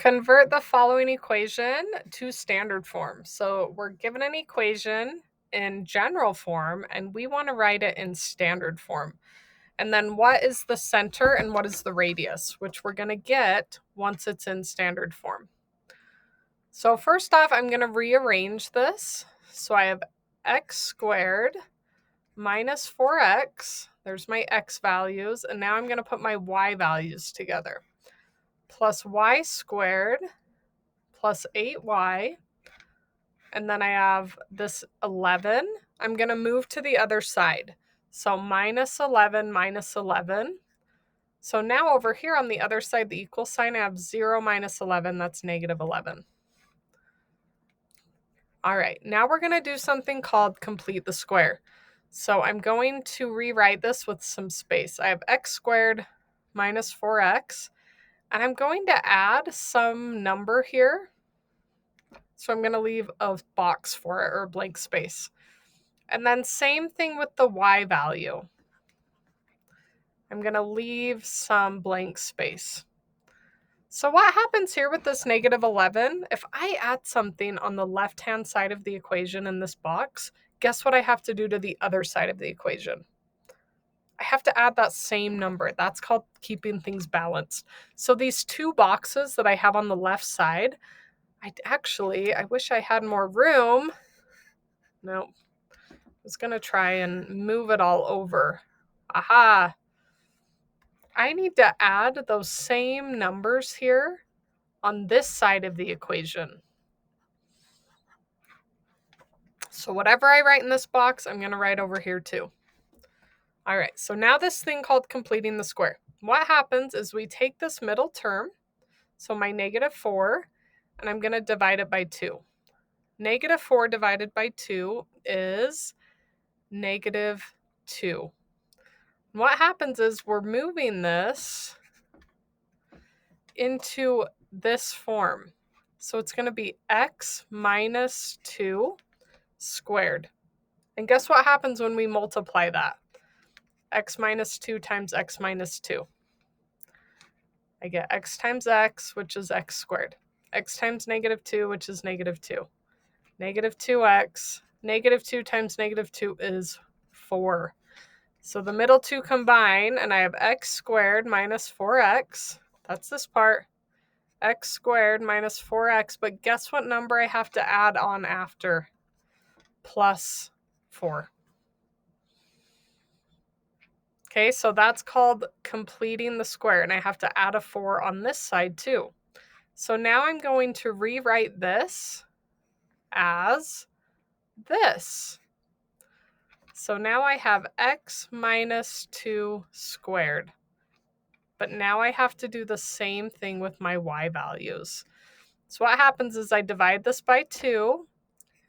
Convert the following equation to standard form. So we're given an equation in general form and we want to write it in standard form. And then what is the center and what is the radius, which we're going to get once it's in standard form. So first off, I'm going to rearrange this. So I have x squared minus 4x. There's my x values. And now I'm going to put my y values together. Plus y squared plus 8y, and then I have this 11. I'm going to move to the other side. So minus 11 minus 11. So now over here on the other side, the equal sign, I have 0 minus 11. That's negative 11. All right, now we're going to do something called complete the square. So I'm going to rewrite this with some space. I have x squared minus 4x, and I'm going to add some number here. So I'm going to leave a box for it or a blank space. And then same thing with the y value. I'm going to leave some blank space. So what happens here with this negative 11? If I add something on the left-hand side of the equation in this box, guess what I have to do to the other side of the equation? I have to add that same number. That's called keeping things balanced. So these two boxes that I have on the left side, I wish I had more room. No, I was going to try and move it all over. Aha! I need to add those same numbers here on this side of the equation. So whatever I write in this box, I'm going to write over here too. All right, so now this thing called completing the square. What happens is we take this middle term, so my negative 4, and I'm going to divide it by 2. Negative 4 divided by 2 is negative 2. What happens is we're moving this into this form. So it's going to be x minus 2 squared. And guess what happens when we multiply that? X minus 2 times x minus 2. I get x times x, which is x squared. X times negative 2, which is negative 2. Negative 2x. Negative 2 times negative 2 is 4. So the middle two combine, and I have x squared minus 4x. That's this part. X squared minus 4x. But guess what number I have to add on after? Plus 4. Okay, so that's called completing the square, and I have to add a 4 on this side too. So now I'm going to rewrite this as this. So now I have x minus 2 squared. But now I have to do the same thing with my y values. So what happens is I divide this by 2,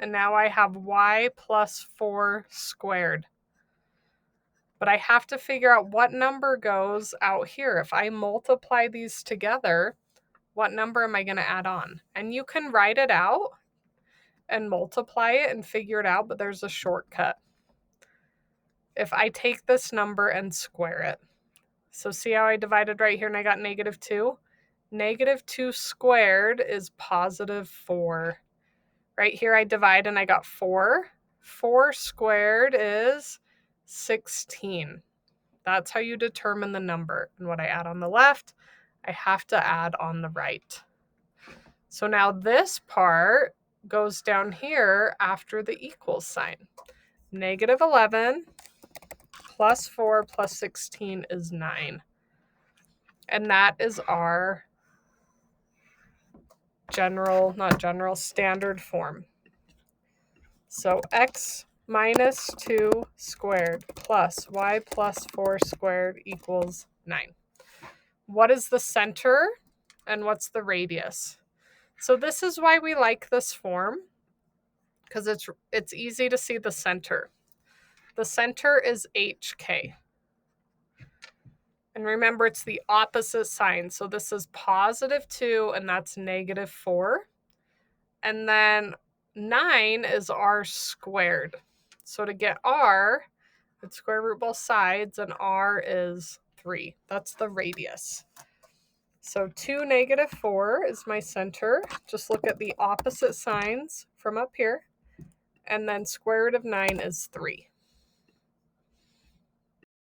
and now I have y plus 4 squared. But I have to figure out what number goes out here. If I multiply these together, what number am I going to add on? And you can write it out and multiply it and figure it out, but there's a shortcut. If I take this number and square it. So see how I divided right here and I got negative 2? Negative 2 squared is positive 4. Right here I divide and I got 4. 4 squared is 16. That's how you determine the number. And what I add on the left, I have to add on the right. So now this part goes down here after the equals sign. Negative 11 plus 4 plus 16 is 9. And that is our standard form. So x minus 2 squared plus y plus 4 squared equals 9. What is the center and what's the radius? So this is why we like this form, because it's easy to see the center. The center is HK. And remember, it's the opposite sign. So this is positive 2, and that's negative 4. And then 9 is r squared. So to get r, let's square root both sides, and r is 3. That's the radius. So 2, -4 is my center. Just look at the opposite signs from up here. And then square root of 9 is 3.